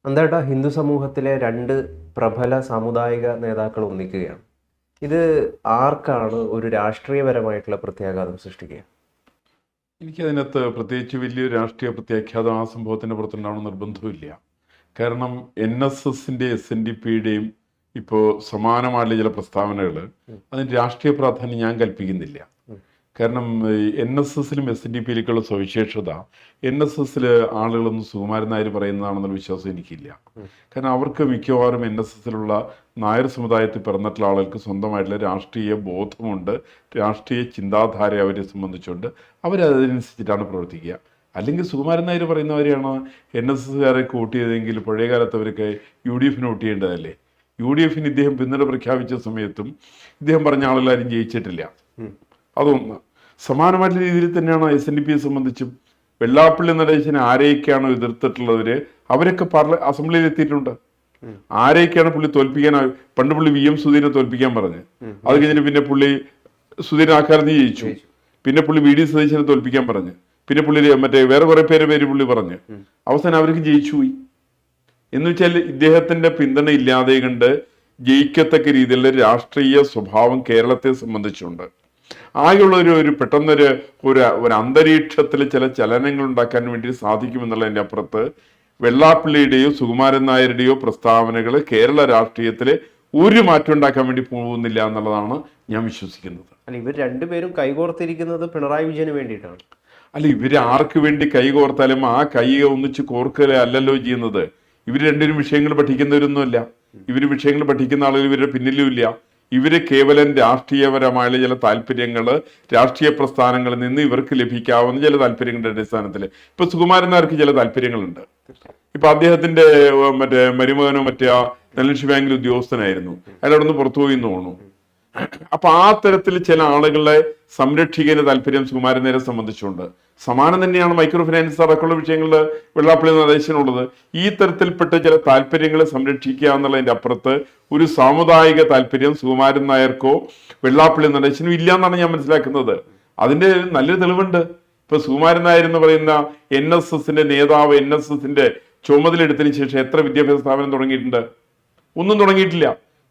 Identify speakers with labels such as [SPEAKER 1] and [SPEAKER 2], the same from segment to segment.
[SPEAKER 1] അന്തേട്ടാ, ഹിന്ദു സമൂഹത്തിലെ രണ്ട് പ്രബല സാമുദായിക നേതാക്കൾ ഒന്നിക്കുകയാണ്. ഇത് ആർക്കാണ് ഒരു രാഷ്ട്രീയപരമായിട്ടുള്ള പ്രത്യാഘാതം സൃഷ്ടിക്കുക?
[SPEAKER 2] എനിക്കതിനകത്ത് പ്രത്യേകിച്ച് വലിയൊരു രാഷ്ട്രീയ പ്രത്യാഘാതം ആ സംഭവത്തിൻ്റെ പുറത്തുണ്ടാവണം നിർബന്ധമില്ല. കാരണം NSSൻ്റെ SNDPയുടെയും ഇപ്പോൾ സമാനമായിട്ടുള്ള ചില പ്രസ്താവനകൾ അതിന് രാഷ്ട്രീയ പ്രാധാന്യം ഞാൻ കൽപ്പിക്കുന്നില്ല. കാരണം NSSലും SNDPയിലേക്കുള്ള സവിശേഷത, NSSൽ ആളുകളൊന്നും സുകുമാരൻ നായർ പറയുന്നതാണെന്നുള്ള വിശ്വാസം എനിക്കില്ല. കാരണം അവർക്ക് മിക്കവാറും NSSലുള്ള നായർ സമുദായത്തിൽ പിറന്നിട്ടുള്ള ആളുകൾക്ക് സ്വന്തമായിട്ടുള്ള രാഷ്ട്രീയ ബോധമുണ്ട്, രാഷ്ട്രീയ ചിന്താധാര അവരെ സംബന്ധിച്ചുകൊണ്ട് അവരതനുസരിച്ചിട്ടാണ് പ്രവർത്തിക്കുക. അല്ലെങ്കിൽ സുകുമാരൻ നായർ പറയുന്നവരെയാണ് NSSകാരെ വോട്ട് ചെയ്തതെങ്കിൽ പഴയ കാലത്ത് അവർക്ക് UDFന് വോട്ട് ചെയ്യേണ്ടതല്ലേ? UDFന് ഇദ്ദേഹം പിന്തുണ പ്രഖ്യാപിച്ച സമയത്തും ഇദ്ദേഹം പറഞ്ഞ ആളെല്ലാവരും ജയിച്ചിട്ടില്ല. അതൊന്ന്. സമാനമായിട്ടുള്ള രീതിയിൽ തന്നെയാണ് SNDPയെ സംബന്ധിച്ചും. വെള്ളാപ്പള്ളി നടേശനെ ആരെയൊക്കെയാണോ എതിർത്തിട്ടുള്ളവര് അവരൊക്കെ അസംബ്ലിയിൽ എത്തിയിട്ടുണ്ട്. ആരെയൊക്കെയാണ് പുള്ളി തോൽപ്പിക്കാനായി? പണ്ട് പുള്ളി VM സുധീരനെ തോൽപ്പിക്കാൻ പറഞ്ഞ്, അത് കഴിഞ്ഞിട്ട് പിന്നെ പുള്ളി സുധീരൻ ആക്കാരത്തി ജയിച്ചു. പിന്നെ പുള്ളി VD സതീശനെ തോൽപ്പിക്കാൻ പറഞ്ഞ്, പിന്നെ പുള്ളി മറ്റേ വേറെ കുറെ പേര് പുള്ളി പറഞ്ഞ്, അവസാനം അവർക്ക് ജയിച്ചു പോയി. എന്ന് വെച്ചാൽ ഇദ്ദേഹത്തിന്റെ പിന്തുണ ഇല്ലാതെ കണ്ട് ജയിക്കത്തക്ക രീതിയിലുള്ള രാഷ്ട്രീയ സ്വഭാവം കേരളത്തെ സംബന്ധിച്ചുണ്ട്. ആകെയുള്ള ഒരു പെട്ടെന്നൊരു ഒരു അന്തരീക്ഷത്തിൽ ചില ചലനങ്ങൾ ഉണ്ടാക്കാൻ വേണ്ടി സാധിക്കുമെന്നുള്ളതിൻ്റെ അപ്പുറത്ത് വെള്ളാപ്പള്ളിയുടെയോ സുകുമാരൻ നായരുടെയോ പ്രസ്താവനകൾ കേരള രാഷ്ട്രീയത്തിൽ ഒരു മാറ്റം ഉണ്ടാക്കാൻ വേണ്ടി പോകുന്നില്ല എന്നുള്ളതാണ് ഞാൻ വിശ്വസിക്കുന്നത്.
[SPEAKER 1] അല്ല, ഇവർ രണ്ടുപേരും കൈകോർത്തിരിക്കുന്നത് പിണറായി വിജയന് വേണ്ടിയിട്ടാണ്.
[SPEAKER 2] അല്ല, ഇവര് ആർക്ക് വേണ്ടി കൈ കോർത്താലും ആ കൈ ഒന്നിച്ച് കോർക്കലല്ലോ ചെയ്യുന്നത്. ഇവർ രണ്ടുപേരും വിഷയങ്ങൾ പഠിക്കുന്നവരൊന്നുമല്ല. ഇവര് വിഷയങ്ങൾ പഠിക്കുന്ന ആളുകൾ ഇവരുടെ പിന്നിലും ഇല്ല. ഇവര് കേവലം രാഷ്ട്രീയപരമായ ചില താല്പര്യങ്ങൾ, രാഷ്ട്രീയ പ്രസ്ഥാനങ്ങളിൽ നിന്ന് ഇവർക്ക് ലഭിക്കാവുന്ന ചില താല്പര്യങ്ങളുടെ അടിസ്ഥാനത്തിൽ ഇപ്പൊ സുകുമാരൻ നായർക്ക് ചില താല്പര്യങ്ങളുണ്ട്. ഇപ്പൊ അദ്ദേഹത്തിന്റെ മറ്റേ മരുമകനോ മറ്റേ ധനലക്ഷ്മി ബാങ്കിൽ ഉദ്യോഗസ്ഥനായിരുന്നു, അയാൾ അവിടെ നിന്ന് പുറത്തുപോയി എന്ന് തോന്നുന്നു. അപ്പൊ ആ തരത്തിൽ ചില ആളുകളെ സംരക്ഷിക്കുന്ന താല്പര്യം സുകുമാരൻ നായരെ സംബന്ധിച്ചുണ്ട്. സമാനം തന്നെയാണ് മൈക്രോ ഫിനാൻസ് അടക്കമുള്ള വിഷയങ്ങളിൽ വെള്ളാപ്പള്ളി നടേശനുള്ളത്. ഈ തരത്തിൽപ്പെട്ട ചില താല്പര്യങ്ങളെ സംരക്ഷിക്കുക എന്നുള്ളതിന്റെ അപ്പുറത്ത് ഒരു സാമുദായിക താല്പര്യം സുകുമാരൻ നായർക്കോ വെള്ളാപ്പള്ളി നടേശനും ഇല്ല എന്നാണ് ഞാൻ മനസ്സിലാക്കുന്നത്. അതിന്റെ നല്ലൊരു തെളിവുണ്ട്. ഇപ്പൊ സുകുമാരൻ നായർ എന്ന് പറയുന്ന NSSന്റെ നേതാവ് NSSന്റെ ചുമതലയെടുത്തതിന് ശേഷം എത്ര വിദ്യാഭ്യാസ സ്ഥാപനം തുടങ്ങിയിട്ടുണ്ട്? ഒന്നും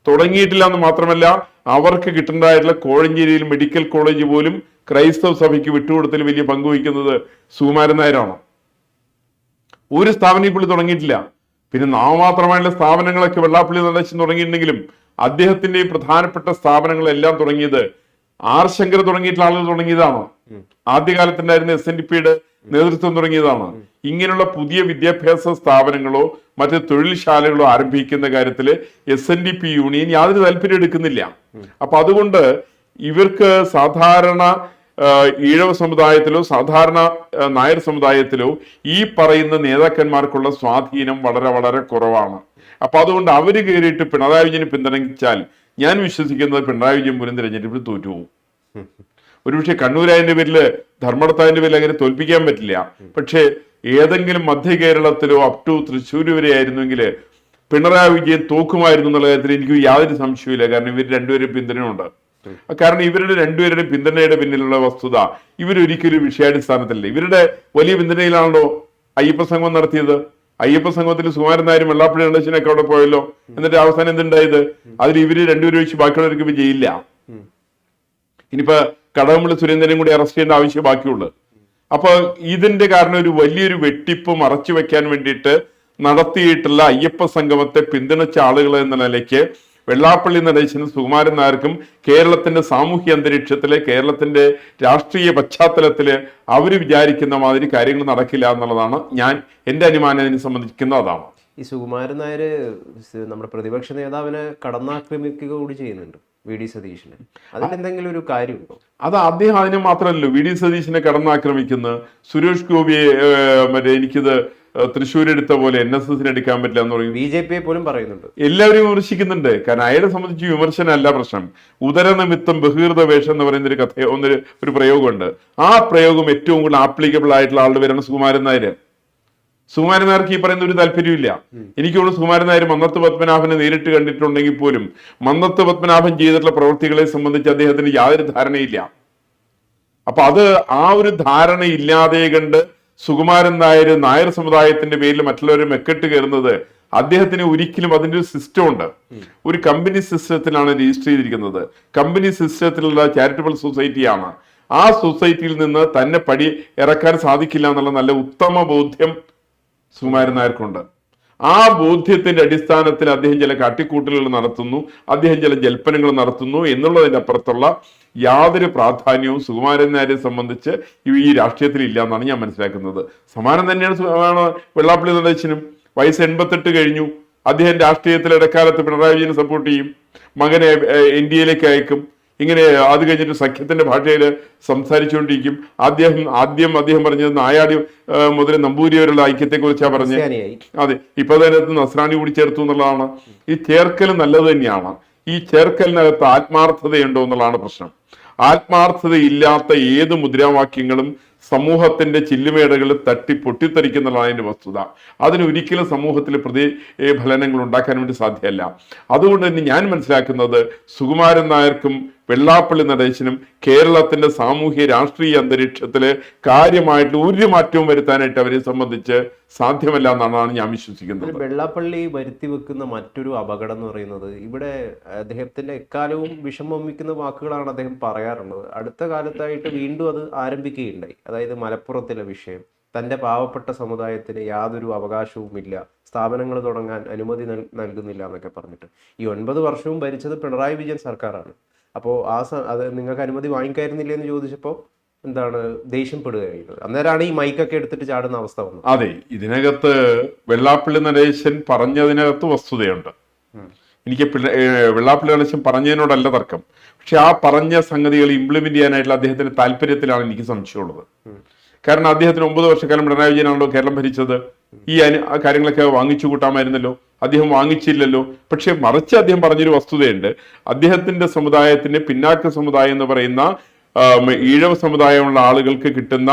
[SPEAKER 2] തുടങ്ങിയിട്ടില്ല എന്ന് മാത്രമല്ല, അവർക്ക് കിട്ടേണ്ടതായിട്ടുള്ള കോഴഞ്ചേരിയിൽ മെഡിക്കൽ കോളേജ് പോലും ക്രൈസ്തവ സഭയ്ക്ക് വിട്ടുകൊടുത്തതിൽ വലിയ പങ്കുവഹിക്കുന്നത് സുകുമാരൻ നായരാണ്. ഒരു സ്ഥാപനം പുള്ളി തുടങ്ങിയിട്ടില്ല. പിന്നെ നാമമാത്രമായുള്ള സ്ഥാപനങ്ങളൊക്കെ വെള്ളാപ്പള്ളി നടേശൻ തുടങ്ങിയിട്ടുണ്ടെങ്കിലും അദ്ദേഹത്തിന്റെ പ്രധാനപ്പെട്ട സ്ഥാപനങ്ങളെല്ലാം തുടങ്ങിയത് R ശങ്കർ തുടങ്ങിയിട്ടുള്ള ആളുകൾ തുടങ്ങിയതാണ്. ആദ്യകാലത്തുണ്ടായിരുന്ന SNDPയുടെ നേതൃത്വം തുടങ്ങിയതാണ്. ഇങ്ങനെയുള്ള പുതിയ വിദ്യാഭ്യാസ സ്ഥാപനങ്ങളോ മറ്റ് തൊഴിൽശാലകളോ ആരംഭിക്കുന്ന കാര്യത്തിൽ SNDP യൂണിയൻ യാതൊരു താല്പര്യം എടുക്കുന്നില്ല. അപ്പൊ അതുകൊണ്ട് ഇവർക്ക് സാധാരണ ഈഴവ സമുദായത്തിലോ സാധാരണ നായർ സമുദായത്തിലോ ഈ പറയുന്ന നേതാക്കന്മാർക്കുള്ള സ്വാധീനം വളരെ വളരെ കുറവാണ്. അപ്പൊ അതുകൊണ്ട് അവര് കയറിയിട്ട് പിണറായി വിജയനെ പിന്തുണച്ചാൽ ഞാൻ വിശ്വസിക്കുന്നത് പിണറായി വിജയൻ പോലും തിരഞ്ഞെടുപ്പിൽ തോറ്റുപോകും. ഒരുപക്ഷെ കണ്ണൂരായതിന്റെ പേരില് ധർമ്മടത്തായതിന്റെ പേരിൽ അങ്ങനെ തോൽപ്പിക്കാൻ പറ്റില്ല. പക്ഷേ ഏതെങ്കിലും മധ്യ കേരളത്തിലോ അപ് ടു തൃശ്ശൂർ വരെ ആയിരുന്നെങ്കിൽ പിണറായി വിജയൻ തോക്കുമായിരുന്നു എന്നുള്ള കാര്യത്തിൽ എനിക്ക് യാതൊരു സംശയമില്ല. കാരണം ഇവർ രണ്ടുപേരും പിന്തുണയുണ്ട്. കാരണം ഇവരുടെ രണ്ടുപേരുടെ പിന്തുണയുടെ പിന്നിലുള്ള വസ്തുത ഇവരൊരിക്കലും വിഷയാടിസ്ഥാനത്തിലല്ല. ഇവരുടെ വലിയ പിന്തുണയിലാണല്ലോ അയ്യപ്പ സംഘം നടത്തിയത്. അയ്യപ്പ സംഘത്തിൽ സുകുമാരൻ നായരും വെള്ളാപ്പള്ളി നടേശനൊക്കെ അവിടെ പോയല്ലോ. എന്നിട്ട് അവസാനം എന്തുണ്ടായത്? അതിൽ ഇവര് രണ്ടുപേരും വെച്ച് ബാക്കിയുള്ളവർക്ക് ഇപ്പൊ ജയിലില്ല. ഇനിയിപ്പോ കടകംപള്ളി സുരേന്ദ്രനും കൂടി അറസ്റ്റ് ചെയ്യേണ്ട ആവശ്യം ബാക്കിയുള്ളു. അപ്പൊ ഇതിന്റെ കാരണം ഒരു വലിയൊരു വെട്ടിപ്പ് മറച്ചു വെക്കാൻ വേണ്ടിയിട്ട് നടത്തിയിട്ടുള്ള അയ്യപ്പ സംഗമത്തെ പിന്തുണച്ച ആളുകൾ എന്ന നിലയ്ക്ക് വെള്ളാപ്പള്ളി നടേശനും സുകുമാരൻ നായർക്കും കേരളത്തിന്റെ സാമൂഹ്യ അന്തരീക്ഷത്തിലെ കേരളത്തിന്റെ രാഷ്ട്രീയ പശ്ചാത്തലത്തില് അവര് വിചാരിക്കുന്ന മാതിരി കാര്യങ്ങൾ നടക്കില്ല എന്നുള്ളതാണ് എന്റെ അനുമാനത്തിനെ സംബന്ധിക്കുന്ന അതാണ്.
[SPEAKER 1] ഈ സുകുമാരൻ നായർ നമ്മുടെ പ്രതിപക്ഷ നേതാവിനെ കടന്നാക്രമിക്കുക കൂടി ചെയ്യുന്നുണ്ട്, VD സതീശനെ. അതിലെന്തെങ്കിലും ഒരു കാര്യമുണ്ടോ?
[SPEAKER 2] അത് അദ്ദേഹം അതിന് മാത്രമല്ലോ VD സതീശനെ കടന്നാക്രമിക്കുന്നത്. സുരേഷ് ഗോപിയെ മറ്റേ എനിക്കിത് തൃശ്ശൂർ എടുത്ത പോലെ NSSന് എടുക്കാൻ പറ്റില്ല എന്ന് പറയും.
[SPEAKER 1] BJP പോലും പറയുന്നുണ്ട്.
[SPEAKER 2] എല്ലാവരും വിമർശിക്കുന്നുണ്ട്. കാരണം അയാളെ സംബന്ധിച്ച് വിമർശനമല്ല പ്രശ്നം. ഉദരനിമിത്തം ബഹിർദ വേഷം എന്ന് പറയുന്ന ഒരു കഥ ഒരു പ്രയോഗമുണ്ട്. ആ പ്രയോഗം ഏറ്റവും കൂടുതൽ ആപ്ലിക്കബിൾ ആയിട്ടുള്ള ആളുടെ പേരാണ് സുകുമാരൻ നായർ. സുകുമാരൻ നായർക്ക് ഈ പറയുന്ന ഒരു താല്പര്യമില്ല. എനിക്ക് തോന്നുന്നു സുകുമാരൻ നായർ മന്നത്ത് പത്മനാഭനെ നേരിട്ട് കണ്ടിട്ടുണ്ടെങ്കിൽ പോലും മന്നത്ത് പത്മനാഭൻ ചെയ്തിട്ടുള്ള പ്രവൃത്തികളെ സംബന്ധിച്ച് അദ്ദേഹത്തിന് യാതൊരു ധാരണയില്ല. അപ്പൊ അത് ആ ഒരു ധാരണ ഇല്ലാതെ കണ്ട് സുകുമാരൻ നായർ നായർ സമുദായത്തിന്റെ പേരിൽ മറ്റുള്ളവരെ മെക്കെട്ട് കയറുന്നത് അദ്ദേഹത്തിന് ഒരിക്കലും അതിന്റെ ഒരു സിസ്റ്റം ഉണ്ട്. ഒരു കമ്പനി സിസ്റ്റത്തിലാണ് രജിസ്റ്റർ ചെയ്തിരിക്കുന്നത്. കമ്പനി സിസ്റ്റത്തിലുള്ള ചാരിറ്റബിൾ സൊസൈറ്റിയാണ്. ആ സൊസൈറ്റിയിൽ നിന്ന് തന്നെ പടി ഇറക്കാൻ സാധിക്കില്ല എന്നുള്ള നല്ല ഉത്തമ ബോധ്യം സുകുമാരൻ നായർക്കുണ്ട്. ആ ബോധ്യത്തിന്റെ അടിസ്ഥാനത്തിൽ അദ്ദേഹം ചില കാട്ടിക്കൂട്ടലുകൾ നടത്തുന്നു, അദ്ദേഹം ചില ജൽപ്പനങ്ങൾ നടത്തുന്നു എന്നുള്ളതിന്റെ അപ്പുറത്തുള്ള യാതൊരു പ്രാധാന്യവും സുകുമാരൻ നായരെ സംബന്ധിച്ച് ഈ രാഷ്ട്രീയത്തിൽ ഇല്ല എന്നാണ് ഞാൻ മനസ്സിലാക്കുന്നത്. സമാനം തന്നെയാണ് വെള്ളാപ്പള്ളി നടേശനും. വയസ്സ് 88 കഴിഞ്ഞു. അദ്ദേഹം രാഷ്ട്രീയത്തിൽ ഇടക്കാലത്ത് പിണറായി വിജയനെ സപ്പോർട്ട് ചെയ്യും, മകനെ ഇന്ത്യയിലേക്ക് അയക്കും. ഇങ്ങനെ അത് കഴിഞ്ഞിട്ട് സഖ്യത്തിന്റെ ഭാഷയിൽ സംസാരിച്ചുകൊണ്ടിരിക്കും. ആദ്യം പറഞ്ഞത് നായാടി മുതൽ നമ്പൂരി വരെയുള്ള ഐക്യത്തെ കുറിച്ചാണ് പറഞ്ഞത്. അതെ, ഇപ്പൊ അതിനകത്ത് നസ്രാണി കൂടി ചേർത്തു എന്നുള്ളതാണ്. ഈ ചേർക്കൽ നല്ലത് തന്നെയാണ്. ഈ ചേർക്കലിനകത്ത് ആത്മാർത്ഥതയുണ്ടോ എന്നുള്ളതാണ് പ്രശ്നം. ആത്മാർത്ഥതയില്ലാത്ത ഏത് മുദ്രാവാക്യങ്ങളും സമൂഹത്തിന്റെ ചില്ലുമേടകളിൽ തട്ടി പൊട്ടിത്തെറിക്കുന്നതാണ് അതിന്റെ വസ്തുത. അതിനൊരിക്കലും സമൂഹത്തിൽ പ്രതിഫലനങ്ങൾ ഉണ്ടാക്കാൻ വേണ്ടി സാധ്യമല്ല. അതുകൊണ്ട് തന്നെ ഞാൻ മനസ്സിലാക്കുന്നത് സുകുമാരൻ നായർക്കും വെള്ളാപ്പള്ളി നടേശനും കേരളത്തിന്റെ സാമൂഹ്യ രാഷ്ട്രീയ അന്തരീക്ഷത്തില് കാര്യമായിട്ട് ഒരു മാറ്റവും വരുത്താനായിട്ട് അവരെ സംബന്ധിച്ച് സാധ്യമല്ല എന്നാണ് ഞാൻ വിശ്വസിക്കുന്നത്.
[SPEAKER 1] വെള്ളാപ്പള്ളി വരുത്തി വെക്കുന്ന മറ്റൊരു അപകടം എന്ന് പറയുന്നത്, ഇവിടെ അദ്ദേഹത്തിന്റെ എക്കാലവും വിഷമം വമിക്കുന്ന വാക്കുകളാണ് അദ്ദേഹം പറയാറുള്ളത്. അടുത്ത കാലത്തായിട്ട് വീണ്ടും അത് ആരംഭിക്കുകയുണ്ടായി. അതായത് മലപ്പുറത്തിലെ വിഷയം, തൻ്റെ പാവപ്പെട്ട സമുദായത്തിന് യാതൊരു അവകാശവുമില്ല, സ്ഥാപനങ്ങൾ തുടങ്ങാൻ അനുമതി നൽകുന്നില്ല എന്നൊക്കെ പറഞ്ഞിട്ട്. ഈ 9 വർഷവും ഭരിച്ചത് പിണറായി വിജയൻ സർക്കാരാണ്. അപ്പോൾ അത് നിങ്ങൾക്ക് അനുമതി വാങ്ങിക്കായിരുന്നില്ലേ എന്ന് ചോദിച്ചപ്പോൾ എന്താണ് ദേഷ്യപ്പെടുകയായിരുന്നു. അന്നേരമാണ് ഈ മൈക്കൊക്കെ എടുത്തിട്ട് ചാടുന്ന അവസ്ഥ വന്നത്.
[SPEAKER 2] അതെ, ഇതിനകത്ത് വെള്ളാപ്പള്ളി നടേശൻ പറഞ്ഞതിനകത്ത് വസ്തുതയുണ്ട്. എനിക്ക് വെള്ളാപ്പള്ളി നടേശൻ പറഞ്ഞതിനോടല്ല തർക്കം. പക്ഷെ ആ പറഞ്ഞ സംഗതികൾ ഇംപ്ലിമെന്റ് ചെയ്യാനായിട്ടുള്ള അദ്ദേഹത്തിന്റെ താല്പര്യത്തിലാണ് എനിക്ക് സംശയമുള്ളത്. കാരണം അദ്ദേഹത്തിന് 9 വർഷക്കാലം പിണറായി വിജയനാണല്ലോ കേരളം ഭരിച്ചത്. ഈ കാര്യങ്ങളൊക്കെ വാങ്ങിച്ചു കൂട്ടാമായിരുന്നല്ലോ. അദ്ദേഹം വാങ്ങിച്ചില്ലല്ലോ. പക്ഷെ മറിച്ച് അദ്ദേഹം പറഞ്ഞൊരു വസ്തുതയുണ്ട്. അദ്ദേഹത്തിന്റെ സമുദായത്തിന്റെ പിന്നാക്ക സമുദായം എന്ന് പറയുന്ന ഈഴവ സമുദായമുള്ള ആളുകൾക്ക് കിട്ടുന്ന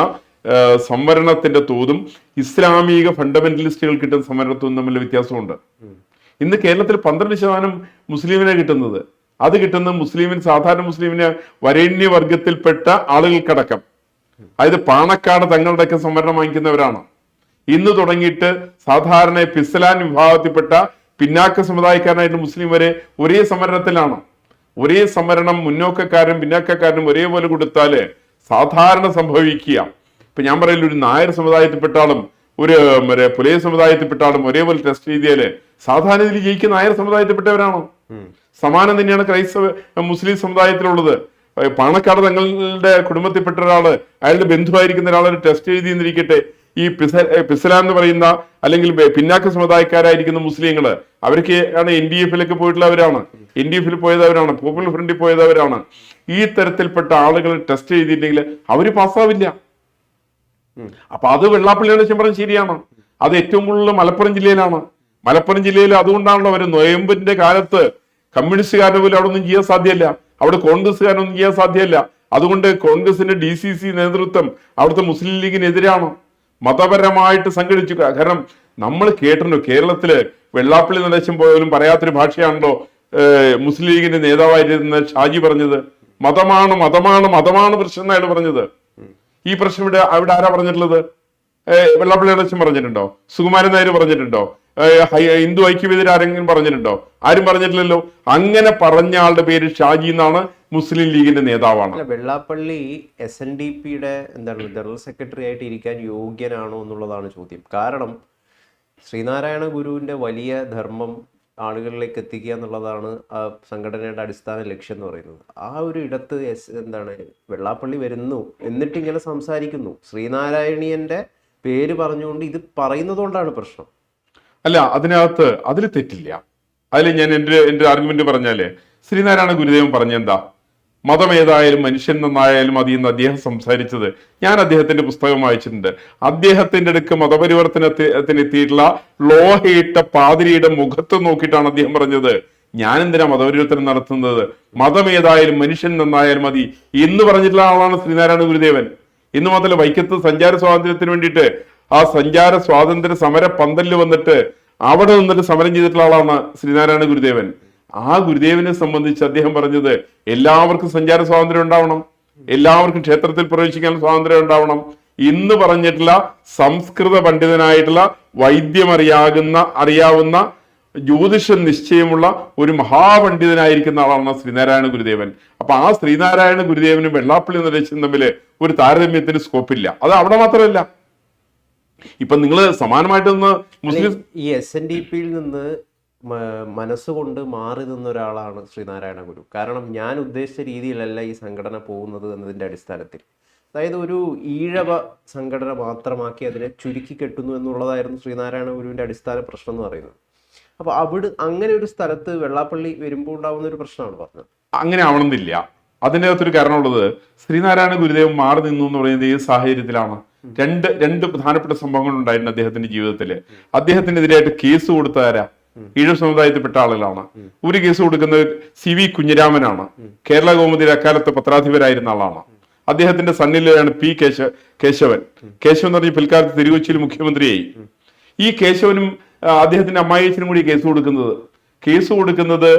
[SPEAKER 2] സംവരണത്തിന്റെ തോതും ഇസ്ലാമിക ഫണ്ടമെന്റലിസ്റ്റുകൾ കിട്ടുന്ന സംവരണത്തോതും തമ്മിലുള്ള വ്യത്യാസമുണ്ട്. ഇന്ന് കേരളത്തിൽ 12% മുസ്ലിമിനെ കിട്ടുന്നത്. അത് കിട്ടുന്ന മുസ്ലിമിന്, സാധാരണ മുസ്ലിമിന് വരേണ്യവർഗത്തിൽപ്പെട്ട ആളുകൾക്കടക്കം, അതായത് പാണക്കാട് തങ്ങളുടെയൊക്കെ സംവരണം വാങ്ങിക്കുന്നവരാണ്. ഇന്ന് തുടങ്ങിയിട്ട് സാധാരണ പിസ്ലാൻ വിഭാഗത്തിൽപ്പെട്ട പിന്നാക്ക സമുദായക്കാരനായിട്ട് മുസ്ലിം വരെ ഒരേ സംവരണത്തിലാണ്. ഒരേ സംവരണം മുന്നോക്കക്കാരും പിന്നാക്കക്കാരനും ഒരേപോലെ കൊടുത്താല് സാധാരണ സംഭവിക്കുക, ഇപ്പൊ ഞാൻ പറയില്ല, ഒരു നായർ സമുദായത്തിൽപ്പെട്ട ആളും ഒരു പുലയ സമുദായത്തിൽപ്പെട്ട ആളും ഒരേപോലെ ടെസ്റ്റ് ചെയ്താല് സാധാരണ ഇതിൽ ജയിക്കുന്ന നായർ സമുദായത്തിൽപ്പെട്ടവരാണോ? സമാനം തന്നെയാണ് മുസ്ലിം സമുദായത്തിലുള്ളത്. പാണക്കാട് തങ്ങളുടെ കുടുംബത്തിൽപ്പെട്ട ഒരാള്, അയാളുടെ ബന്ധുവായിരിക്കുന്ന ഒരാളെ ടെസ്റ്റ് ചെയ്തിരിക്കട്ടെ, ഈ പിസ്ലാൻ എന്ന് പറയുന്ന അല്ലെങ്കിൽ പിന്നാക്ക സമുദായക്കാരായിരിക്കുന്ന മുസ്ലിങ്ങള്, അവർക്ക് ആണ് NDF-ലേക്ക് പോയിട്ടുള്ളവരാണ്, NDF-ൽ പോയതവരാണ്, പോപ്പുലർ ഫ്രണ്ടിൽ പോയതവരാണ്. ഈ തരത്തിൽപ്പെട്ട ആളുകൾ ടെസ്റ്റ് ചെയ്തിട്ടുണ്ടെങ്കിൽ അവര് പാസ്സാവില്ല. അപ്പൊ അത് വെള്ളാപ്പള്ളി നടേശൻ പറഞ്ഞ ശരിയാണ്. അത് ഏറ്റവും കൂടുതൽ മലപ്പുറം ജില്ലയിലാണ്. മലപ്പുറം ജില്ലയിൽ അതുകൊണ്ടാണല്ലോ അവർ നൊയമ്പിന്റെ കാലത്ത് കമ്മ്യൂണിസ്റ്റുകാരുടെ പോലും അവിടെ ഒന്നും ചെയ്യാൻ സാധ്യമല്ല, അവിടെ കോൺഗ്രസ്സുകാരൊന്നും ചെയ്യാൻ സാധ്യമല്ല. അതുകൊണ്ട് കോൺഗ്രസിന്റെ DCC നേതൃത്വം അവിടുത്തെ മുസ്ലിം ലീഗിനെതിരാണ്, മതപരമായിട്ട് സംഘടിച്ചു. കാരണം നമ്മൾ കേട്ടിട്ടുണ്ട്, കേരളത്തില് വെള്ളാപ്പള്ളി നടേശൻ പോലും പറയാത്തൊരു ഭാഷയാണല്ലോ മുസ്ലിം ലീഗിന്റെ നേതാവായിരുന്ന ഷാജി പറഞ്ഞത്. മതമാണ് മതമാണ് മതമാണ് പ്രശ്നം എന്നാണ് പറഞ്ഞത്. ഈ പ്രശ്നം അവിടെ ആരാ പറഞ്ഞിട്ടുള്ളത്? വെള്ളാപ്പള്ളി നടേശൻ പറഞ്ഞിട്ടുണ്ടോ? സുകുമാരൻ നായർ പറഞ്ഞിട്ടുണ്ടോ? ഹിന്ദു ഐക്യവേദിയിൽ ആരെങ്കിലും പറഞ്ഞിട്ടുണ്ടോ? ആരും പറഞ്ഞിട്ടില്ലല്ലോ. അങ്ങനെ പറഞ്ഞ ആളുടെ പേര് ഷാജി എന്നാണ്, മുസ്ലിം ലീഗിന്റെ നേതാവാണ്.
[SPEAKER 1] വെള്ളാപ്പള്ളി SNDPയുടെ എന്താണ് ജനറൽ സെക്രട്ടറി ആയിട്ട് ഇരിക്കാൻ യോഗ്യനാണോ എന്നുള്ളതാണ് ചോദ്യം. കാരണം ശ്രീനാരായണ ഗുരുവിന്റെ വലിയ ധർമ്മം ആളുകളിലേക്ക് എത്തിക്കുക എന്നുള്ളതാണ് ആ സംഘടനയുടെ അടിസ്ഥാന ലക്ഷ്യം എന്ന് പറയുന്നത്. ആ ഒരു ഇടത്ത് എന്താണ് വെള്ളാപ്പള്ളി വരുന്നു, എന്നിട്ട് ഇങ്ങനെ സംസാരിക്കുന്നു. ശ്രീനാരായണീയന്റെ പേര് പറഞ്ഞുകൊണ്ട് ഇത് പറയുന്നത് കൊണ്ടാണ് പ്രശ്നം.
[SPEAKER 2] അല്ല, അതിനകത്ത് അതിൽ തെറ്റില്ല. അതിൽ ഞാൻ എന്റെ ആർഗ്യുമെന്റ് പറഞ്ഞാല്, ശ്രീനാരായണ ഗുരുദേവൻ പറഞ്ഞെന്താ, മതം ഏതായാലും മനുഷ്യൻ നന്നായാലും മതി എന്ന് അദ്ദേഹം സംസാരിച്ചത് ഞാൻ അദ്ദേഹത്തിന്റെ പുസ്തകം വായിച്ചിട്ടുണ്ട്. അദ്ദേഹത്തിന്റെ അടുക്ക് മതപരിവർത്തനത്തിന് എത്തിയിട്ടുള്ള ലോഹയിട്ട പാതിരിയുടെ മുഖത്ത് നോക്കിയിട്ടാണ് അദ്ദേഹം പറഞ്ഞത്, ഞാൻ എന്തിനാ മതപരിവർത്തനം നടത്തുന്നത്, മതം ഏതായാലും മനുഷ്യൻ നന്നായാലും മതി എന്ന് പറഞ്ഞിട്ടുള്ള ആളാണ് ശ്രീനാരായണ ഗുരുദേവൻ. ഇന്ന് മാത്രമല്ല, വൈക്കത്ത് സഞ്ചാര സ്വാതന്ത്ര്യത്തിന് വേണ്ടിയിട്ട് ആ സഞ്ചാര സ്വാതന്ത്ര്യ സമര പന്തലിൽ വന്നിട്ട് അവിടെ നിന്നിട്ട് സമരം ചെയ്തിട്ടുള്ള ആളാണ് ശ്രീനാരായണ ഗുരുദേവൻ. ആ ഗുരുദേവനെ സംബന്ധിച്ച് അദ്ദേഹം പറഞ്ഞത് എല്ലാവർക്കും സഞ്ചാര സ്വാതന്ത്ര്യം ഉണ്ടാവണം, എല്ലാവർക്കും ക്ഷേത്രത്തിൽ പ്രവേശിക്കാൻ സ്വാതന്ത്ര്യം ഉണ്ടാവണം, ഇന്ന് പറഞ്ഞിട്ടുള്ള സംസ്കൃത പണ്ഡിതനായിട്ടുള്ള അറിയാവുന്ന ജ്യോതിഷ നിശ്ചയമുള്ള ഒരു മഹാപണ്ഡിതനായിരിക്കുന്ന ആളാണ് ശ്രീനാരായണ ഗുരുദേവൻ. അപ്പൊ ആ ശ്രീനാരായണ ഗുരുദേവനും വെള്ളാപ്പള്ളി നടേശനും തമ്മിൽ ഒരു താരതമ്യത്തിന് സ്കോപ്പില്ല. അത് അവിടെ മാത്രമല്ല, ഇപ്പൊ നിങ്ങൾ സമാനമായിട്ടൊന്ന് മുസ്ലിം
[SPEAKER 1] ഈ SNDP-യിൽ നിന്ന് മനസ്സുകൊണ്ട് മാറി നിന്ന ഒരാളാണ് ശ്രീനാരായണ ഗുരു. കാരണം ഞാൻ ഉദ്ദേശിച്ച രീതിയിലല്ല ഈ സംഘടന പോകുന്നത് എന്നതിൻ്റെ അടിസ്ഥാനത്തിൽ, അതായത് ഒരു ഈഴവ സംഘടന മാത്രമാക്കി അതിനെ ചുരുക്കി കെട്ടുന്നു എന്നുള്ളതായിരുന്നു ശ്രീനാരായണ ഗുരുവിൻ്റെ അടിസ്ഥാന പ്രശ്നം എന്ന് പറയുന്നത്. അപ്പൊ അങ്ങനെ ഒരു സ്ഥലത്ത് വെള്ളാപ്പള്ളി വരുമ്പോൾ ഉണ്ടാവുന്ന ഒരു പ്രശ്നമാണ് പറഞ്ഞത്.
[SPEAKER 2] അങ്ങനെ ആവണമെന്നില്ല. അതിൻ്റെ അകത്തൊരു കാരണമുള്ളത്, ശ്രീനാരായണ ഗുരുദേവൻ മാറി നിന്നു എന്ന് പറയുന്നത് ഈ സാഹചര്യത്തിലാണ് രണ്ട് പ്രധാനപ്പെട്ട സംഭവങ്ങൾ ഉണ്ടായിരുന്നു അദ്ദേഹത്തിന്റെ ജീവിതത്തിൽ. അദ്ദേഹത്തിനെതിരായിട്ട് കേസ് കൊടുത്താരാ? ഈഴവ സമുദായത്തിൽപ്പെട്ട ആളുകളാണ്. ഒരു കേസ് കൊടുക്കുന്നത് CV കുഞ്ഞിരാമനാണ്. കേരള കൗമുദിയുടെ അക്കാലത്ത് പത്രാധിപരായിരുന്ന ആളാണ്. അദ്ദേഹത്തിന്റെ സണ്ണിലാണ് P കേശവൻ എന്ന് പറഞ്ഞ പിൽക്കാലത്ത് തിരുകൊച്ചിയിൽ മുഖ്യമന്ത്രിയായി. ഈ കേശവനും അദ്ദേഹത്തിന്റെ അമ്മായിയച്ഛനും കൂടി കേസ് കൊടുക്കുന്നത്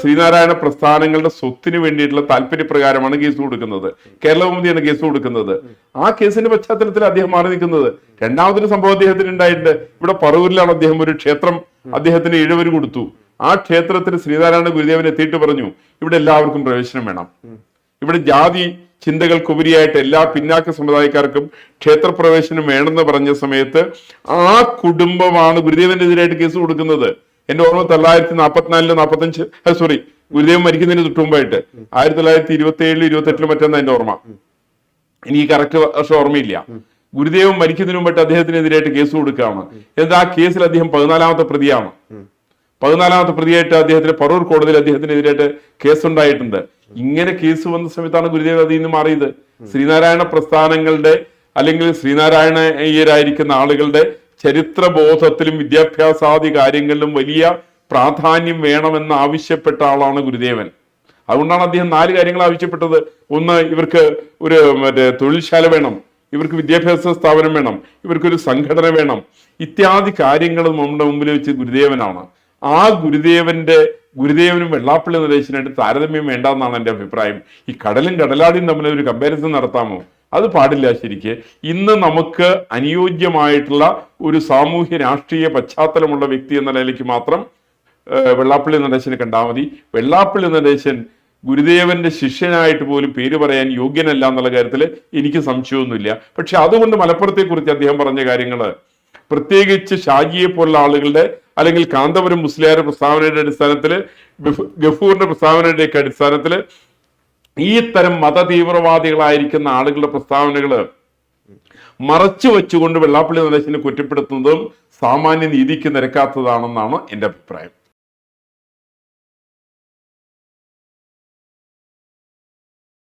[SPEAKER 2] ശ്രീനാരായണ പ്രസ്ഥാനങ്ങളുടെ സ്വത്തിന് വേണ്ടിയിട്ടുള്ള താല്പര്യപ്രകാരമാണ് കേസ് കൊടുക്കുന്നത്. കേരള കൗമുദിയാണ് കേസ് കൊടുക്കുന്നത്. ആ കേസിന്റെ പശ്ചാത്തലത്തിൽ അദ്ദേഹം മാറി നിൽക്കുന്നത്. രണ്ടാമതൊരു സംഭവം അദ്ദേഹത്തിന് ഉണ്ടായിട്ടുണ്ട്. ഇവിടെ പറവൂരിലാണ് അദ്ദേഹം ഒരു ക്ഷേത്രം അദ്ദേഹത്തിന് ഇഴവര് കൊടുത്തു. ആ ക്ഷേത്രത്തിൽ ശ്രീനാരായണ ഗുരുദേവൻ എത്തിയിട്ട് പറഞ്ഞു, ഇവിടെ എല്ലാവർക്കും പ്രവേശനം വേണം, ഇവിടെ ജാതി ചിന്തകൾക്കുപരിയായിട്ട് എല്ലാ പിന്നാക്ക സമുദായക്കാർക്കും ക്ഷേത്രപ്രവേശനം വേണമെന്ന് പറഞ്ഞ സമയത്ത് ആ കുടുംബമാണ് ഗുരുദേവനെതിരായിട്ട് കേസ് കൊടുക്കുന്നത്. എന്റെ ഓർമ്മ 1944-45 ഗുരുദേവൻ മരിക്കുന്നതിന് തൊട്ടുമുമ്പായിട്ട് 1927-28 മറ്റൊന്ന് എന്റെ ഓർമ്മ, എനിക്ക് കറക്റ്റ് വർഷം ഓർമ്മയില്ല. ഗുരുദേവൻ മരിക്കുന്നതിന് മുമ്പായിട്ട് അദ്ദേഹത്തിനെതിരായിട്ട് കേസ് കൊടുക്കുകയാണ്. എന്നിട്ട് ആ കേസിൽ അദ്ദേഹം 14ാമത്തെ പ്രതിയാണ്. 14ാമത്തെ പ്രതിയായിട്ട് അദ്ദേഹത്തിന് പറവൂർ കോടതിയിൽ അദ്ദേഹത്തിനെതിരായിട്ട് കേസുണ്ടായിട്ടുണ്ട്. ഇങ്ങനെ കേസ് വന്ന സമയത്താണ് ഗുരുദേവൻ അതിൽ നിന്ന് മാറിയത്. ശ്രീനാരായണ പ്രസ്ഥാനങ്ങളുടെ അല്ലെങ്കിൽ ശ്രീനാരായണീയരായിരിക്കുന്ന ആളുകളുടെ ചരിത്രബോധത്തിലും വിദ്യാഭ്യാസാദി കാര്യങ്ങളിലും വലിയ പ്രാധാന്യം വേണമെന്ന് ആവശ്യപ്പെട്ട ആളാണ് ഗുരുദേവൻ. അതുകൊണ്ടാണ് അദ്ദേഹം 4 കാര്യങ്ങൾ ആവശ്യപ്പെട്ടത്. ഒന്ന്, ഇവർക്ക് ഒരു തൊഴിൽശാല വേണം, ഇവർക്ക് വിദ്യാഭ്യാസ സ്ഥാപനം വേണം, ഇവർക്കൊരു സംഘടന വേണം, ഇത്യാദി കാര്യങ്ങൾ നമ്മുടെ മുമ്പിൽ വെച്ച് ഗുരുദേവനാണ്. ആ ഗുരുദേവനും വെള്ളാപ്പള്ളി നടേശനായിട്ട് താരതമ്യം വേണ്ട എന്നാണ് എൻ്റെ അഭിപ്രായം. ഈ കടലും കടലാടിയും തമ്മിൽ ഒരു കമ്പാരിസൺ നടത്താമോ? അത് പാടില്ല. ശരിക്ക് ഇന്ന് നമുക്ക് അനുയോജ്യമായിട്ടുള്ള ഒരു സാമൂഹ്യ രാഷ്ട്രീയ പശ്ചാത്തലമുള്ള വ്യക്തി എന്ന നിലയ്ക്ക് മാത്രം വെള്ളാപ്പള്ളി നടേശനെ കണ്ടാൽ മതി. വെള്ളാപ്പള്ളി നടേശൻ ഗുരുദേവന്റെ ശിഷ്യനായിട്ട് പോലും പേര് പറയാൻ യോഗ്യനല്ല എന്നുള്ള കാര്യത്തിൽ എനിക്ക് സംശയമൊന്നുമില്ല. പക്ഷെ അതുകൊണ്ട് മലപ്പുറത്തെ കുറിച്ച് അദ്ദേഹം പറഞ്ഞ കാര്യങ്ങൾ, പ്രത്യേകിച്ച് ഷാജിയെ പോലുള്ള ആളുകളുടെ അല്ലെങ്കിൽ കാന്തപുരം മുസ്ലിയാരുടെ പ്രസ്താവനയുടെ അടിസ്ഥാനത്തിൽ, ഗഫൂറിന്റെ പ്രസ്താവനയുടെയൊക്കെ അടിസ്ഥാനത്തിൽ ഈ തരം മതതീവ്രവാദികളായിരിക്കുന്ന ആളുകളുടെ പ്രസ്താവനകൾ മറച്ചു വെച്ചുകൊണ്ട് വെള്ളാപ്പള്ളി നടേശനെ കുറ്റപ്പെടുത്തുന്നതും സാമാന്യ നീതിക്ക് നിരക്കാത്തതാണെന്നാണ് എൻ്റെ അഭിപ്രായം.